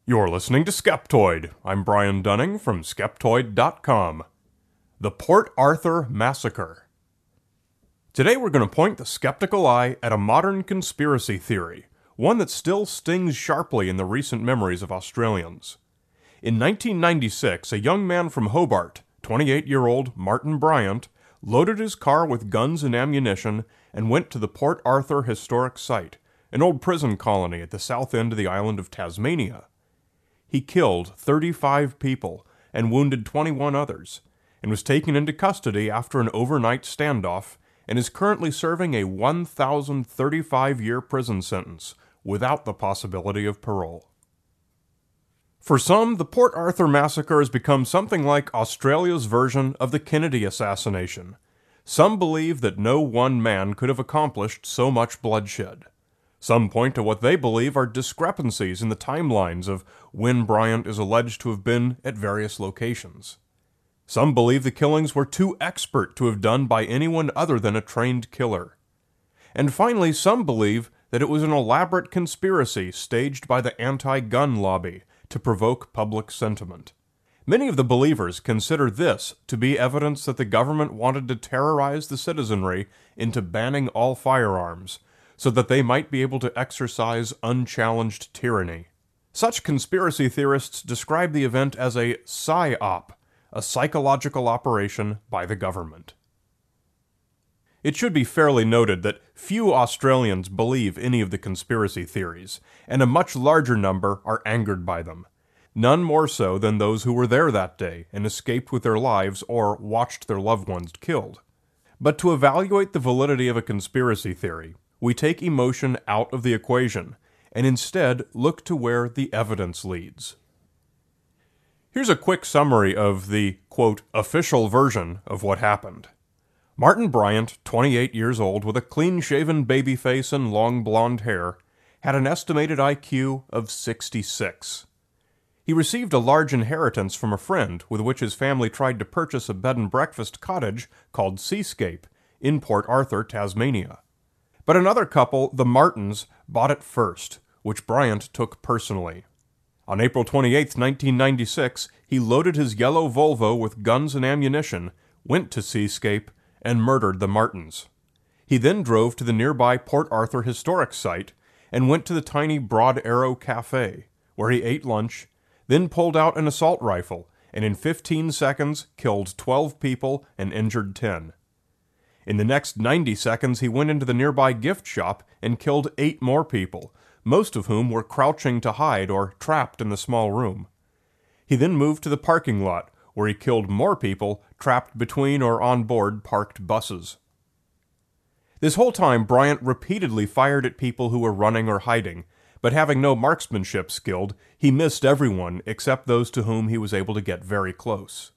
You're listening to Skeptoid. I'm Brian Dunning from Skeptoid.com. The Port Arthur Massacre. Today we're going to point the skeptical eye at a modern conspiracy theory, one that still stings sharply in the recent memories of Australians. In 1996, a young man from Hobart, 28-year-old Martin Bryant, loaded his car with guns and ammunition and went to the Port Arthur Historic Site, an old prison colony at the south end of the island of Tasmania. He killed 35 people and wounded 21 others, and was taken into custody after an overnight standoff, and is currently serving a 1,035-year prison sentence without the possibility of parole. For some, the Port Arthur Massacre has become something like Australia's version of the Kennedy assassination. Some believe that no one man could have accomplished so much bloodshed. Some point to what they believe are discrepancies in the timelines of when Bryant is alleged to have been at various locations. Some believe the killings were too expert to have done by anyone other than a trained killer. And finally, some believe that it was an elaborate conspiracy staged by the anti-gun lobby to provoke public sentiment. Many of the believers consider this to be evidence that the government wanted to terrorize the citizenry into banning all firearms, so that they might be able to exercise unchallenged tyranny. Such conspiracy theorists describe the event as a PSYOP, a psychological operation by the government. It should be fairly noted that few Australians believe any of the conspiracy theories, and a much larger number are angered by them. None more so than those who were there that day and escaped with their lives or watched their loved ones killed. But to evaluate the validity of a conspiracy theory, we take emotion out of the equation, and instead look to where the evidence leads. Here's a quick summary of the, quote, official version of what happened. Martin Bryant, 28 years old with a clean-shaven baby face and long blonde hair, had an estimated IQ of 66. He received a large inheritance from a friend with which his family tried to purchase a bed-and-breakfast cottage called Seascape in Port Arthur, Tasmania. But another couple, the Martins, bought it first, which Bryant took personally. On April 28, 1996, he loaded his yellow Volvo with guns and ammunition, went to Seascape, and murdered the Martins. He then drove to the nearby Port Arthur Historic Site and went to the tiny Broad Arrow Cafe, where he ate lunch, then pulled out an assault rifle, and in 15 seconds killed 12 people and injured 10. In the next 90 seconds, he went into the nearby gift shop and killed 8 more people, most of whom were crouching to hide or trapped in the small room. He then moved to the parking lot, where he killed more people trapped between or on board parked buses. This whole time, Bryant repeatedly fired at people who were running or hiding, but having no marksmanship skill, he missed everyone except those to whom he was able to get very close.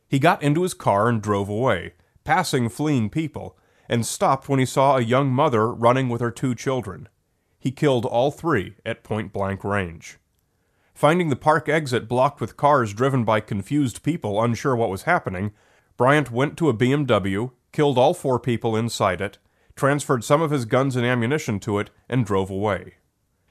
He got into his car and drove away, passing fleeing people, and stopped when he saw a young mother running with her 2 children. He killed all 3 at point-blank range. Finding the park exit blocked with cars driven by confused people unsure what was happening, Bryant went to a BMW, killed all 4 people inside it, transferred some of his guns and ammunition to it, and drove away.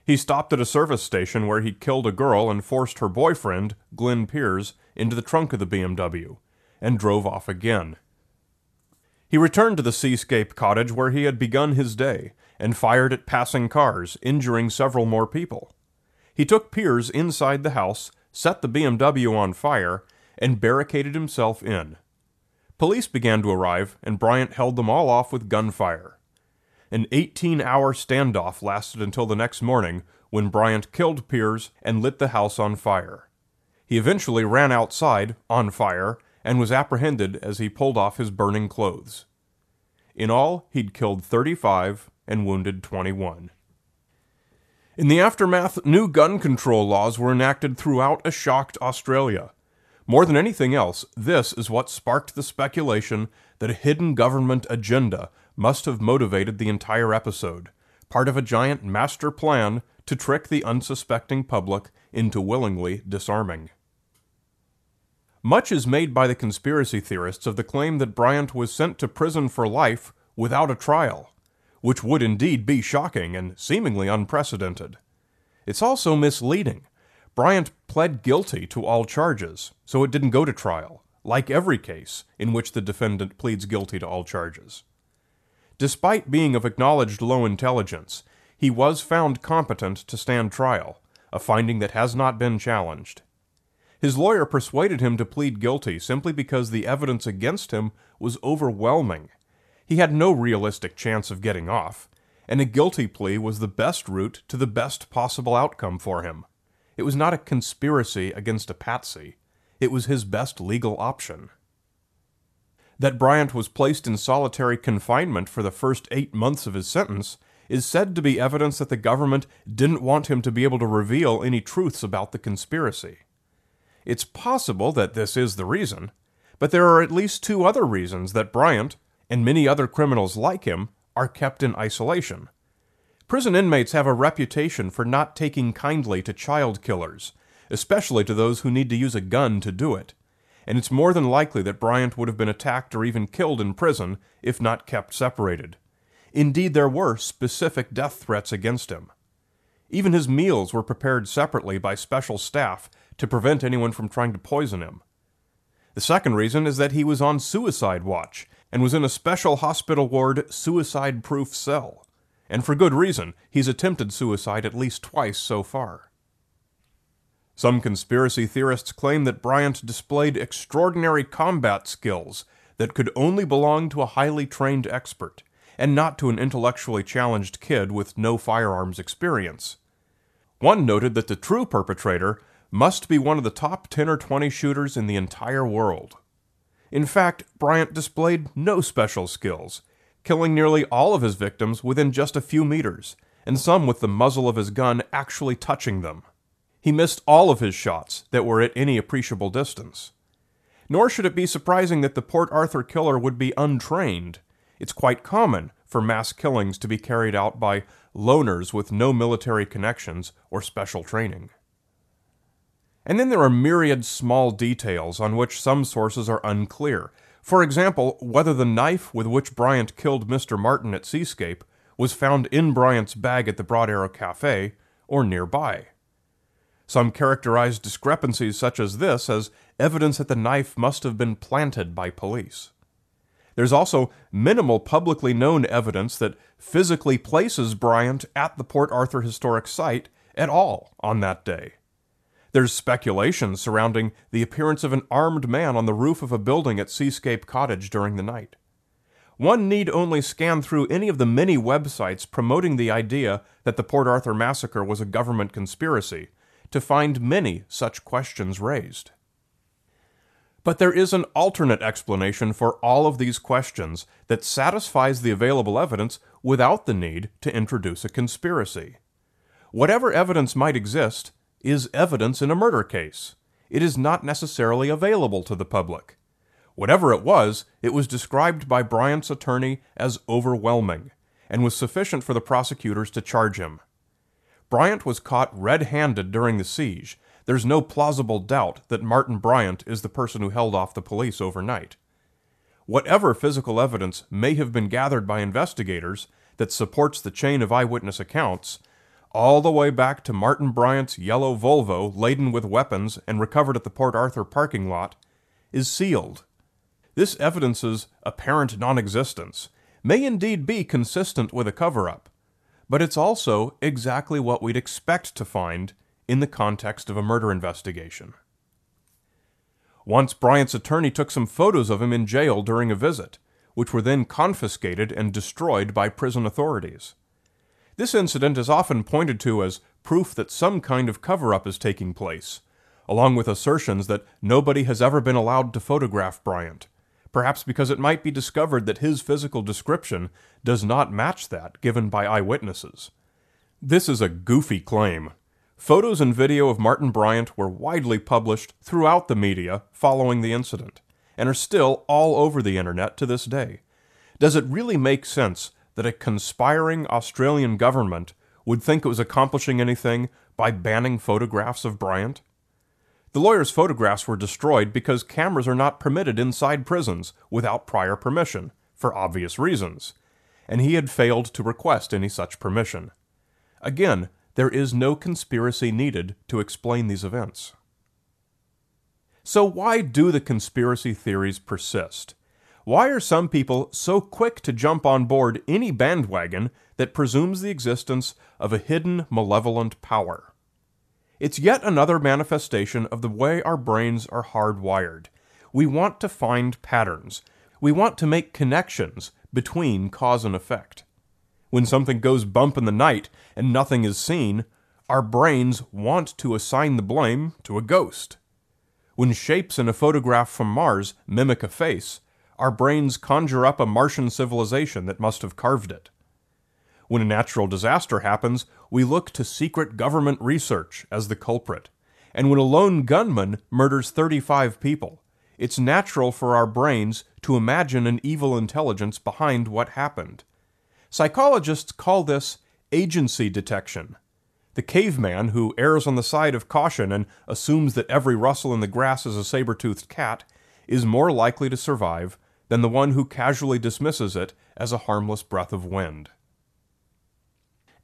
He stopped at a service station where he killed a girl and forced her boyfriend, Glenn Piers, into the trunk of the BMW, and drove off again. He returned to the Seascape cottage where he had begun his day, and fired at passing cars, injuring several more people. He took Piers inside the house, set the BMW on fire, and barricaded himself in. Police began to arrive, and Bryant held them all off with gunfire. An 18-hour standoff lasted until the next morning, when Bryant killed Piers and lit the house on fire. He eventually ran outside, on fire, and was apprehended as he pulled off his burning clothes. In all, he'd killed 35 and wounded 21. In the aftermath, new gun control laws were enacted throughout a shocked Australia. More than anything else, this is what sparked the speculation that a hidden government agenda must have motivated the entire episode, part of a giant master plan to trick the unsuspecting public into willingly disarming. Much is made by the conspiracy theorists of the claim that Bryant was sent to prison for life without a trial, which would indeed be shocking and seemingly unprecedented. It's also misleading. Bryant pled guilty to all charges, so it didn't go to trial, like every case in which the defendant pleads guilty to all charges. Despite being of acknowledged low intelligence, he was found competent to stand trial, a finding that has not been challenged. His lawyer persuaded him to plead guilty simply because the evidence against him was overwhelming. He had no realistic chance of getting off, and a guilty plea was the best route to the best possible outcome for him. It was not a conspiracy against a patsy. It was his best legal option. That Bryant was placed in solitary confinement for the first 8 months of his sentence is said to be evidence that the government didn't want him to be able to reveal any truths about the conspiracy. It's possible that this is the reason, but there are at least 2 other reasons that Bryant, and many other criminals like him, are kept in isolation. Prison inmates have a reputation for not taking kindly to child killers, especially to those who need to use a gun to do it, and it's more than likely that Bryant would have been attacked or even killed in prison if not kept separated. Indeed, there were specific death threats against him. Even his meals were prepared separately by special staff to prevent anyone from trying to poison him. The second reason is that he was on suicide watch and was in a special hospital ward suicide-proof cell. And for good reason, he's attempted suicide at least twice so far. Some conspiracy theorists claim that Bryant displayed extraordinary combat skills that could only belong to a highly trained expert, and not to an intellectually challenged kid with no firearms experience. One noted that the true perpetrator must be one of the top 10 or 20 shooters in the entire world. In fact, Bryant displayed no special skills, killing nearly all of his victims within just a few meters, and some with the muzzle of his gun actually touching them. He missed all of his shots that were at any appreciable distance. Nor should it be surprising that the Port Arthur killer would be untrained. It's quite common for mass killings to be carried out by loners with no military connections or special training. And then there are myriad small details on which some sources are unclear. For example, whether the knife with which Bryant killed Mr. Martin at Seascape was found in Bryant's bag at the Broad Arrow Cafe or nearby. Some characterize discrepancies such as this as evidence that the knife must have been planted by police. There's also minimal publicly known evidence that physically places Bryant at the Port Arthur Historic Site at all on that day. There's speculation surrounding the appearance of an armed man on the roof of a building at Seascape Cottage during the night. One need only scan through any of the many websites promoting the idea that the Port Arthur massacre was a government conspiracy to find many such questions raised. But there is an alternate explanation for all of these questions that satisfies the available evidence without the need to introduce a conspiracy. Whatever evidence might exist is evidence in a murder case. It is not necessarily available to the public. Whatever it was described by Bryant's attorney as overwhelming, and was sufficient for the prosecutors to charge him. Bryant was caught red-handed during the siege. There's no plausible doubt that Martin Bryant is the person who held off the police overnight. Whatever physical evidence may have been gathered by investigators that supports the chain of eyewitness accounts, all the way back to Martin Bryant's yellow Volvo laden with weapons and recovered at the Port Arthur parking lot, is sealed. This evidence's apparent non-existence may indeed be consistent with a cover-up, but it's also exactly what we'd expect to find in the context of a murder investigation. Once Bryant's attorney took some photos of him in jail during a visit, which were then confiscated and destroyed by prison authorities. This incident is often pointed to as proof that some kind of cover-up is taking place, along with assertions that nobody has ever been allowed to photograph Bryant, perhaps because it might be discovered that his physical description does not match that given by eyewitnesses. This is a goofy claim. Photos and video of Martin Bryant were widely published throughout the media following the incident, and are still all over the internet to this day. Does it really make sense that a conspiring Australian government would think it was accomplishing anything by banning photographs of Bryant? The lawyer's photographs were destroyed because cameras are not permitted inside prisons without prior permission, for obvious reasons, and he had failed to request any such permission. Again, there is no conspiracy needed to explain these events. So why do the conspiracy theories persist? Why are some people so quick to jump on board any bandwagon that presumes the existence of a hidden malevolent power? It's yet another manifestation of the way our brains are hardwired. We want to find patterns. We want to make connections between cause and effect. When something goes bump in the night and nothing is seen, our brains want to assign the blame to a ghost. When shapes in a photograph from Mars mimic a face, our brains conjure up a Martian civilization that must have carved it. When a natural disaster happens, we look to secret government research as the culprit. And when a lone gunman murders 35 people, it's natural for our brains to imagine an evil intelligence behind what happened. Psychologists call this agency detection. The caveman who errs on the side of caution and assumes that every rustle in the grass is a saber-toothed cat is more likely to survive than the one who casually dismisses it as a harmless breath of wind.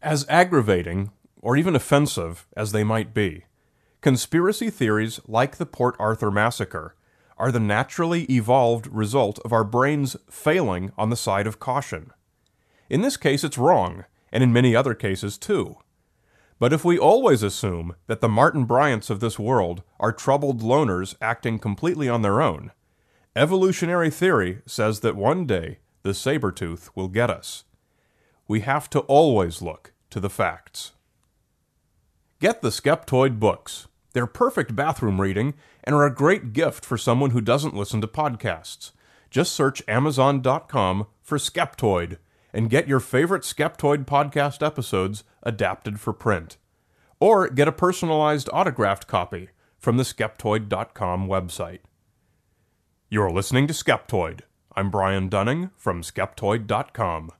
As aggravating, or even offensive, as they might be, conspiracy theories like the Port Arthur Massacre are the naturally evolved result of our brains failing on the side of caution. In this case, it's wrong, and in many other cases too. But if we always assume that the Martin Bryants of this world are troubled loners acting completely on their own, evolutionary theory says that one day the saber-tooth will get us. We have to always look to the facts. Get the Skeptoid books. They're perfect bathroom reading and are a great gift for someone who doesn't listen to podcasts. Just search Amazon.com for Skeptoid and get your favorite Skeptoid podcast episodes adapted for print. Or get a personalized autographed copy from the Skeptoid.com website. You're listening to Skeptoid. I'm Brian Dunning from Skeptoid.com.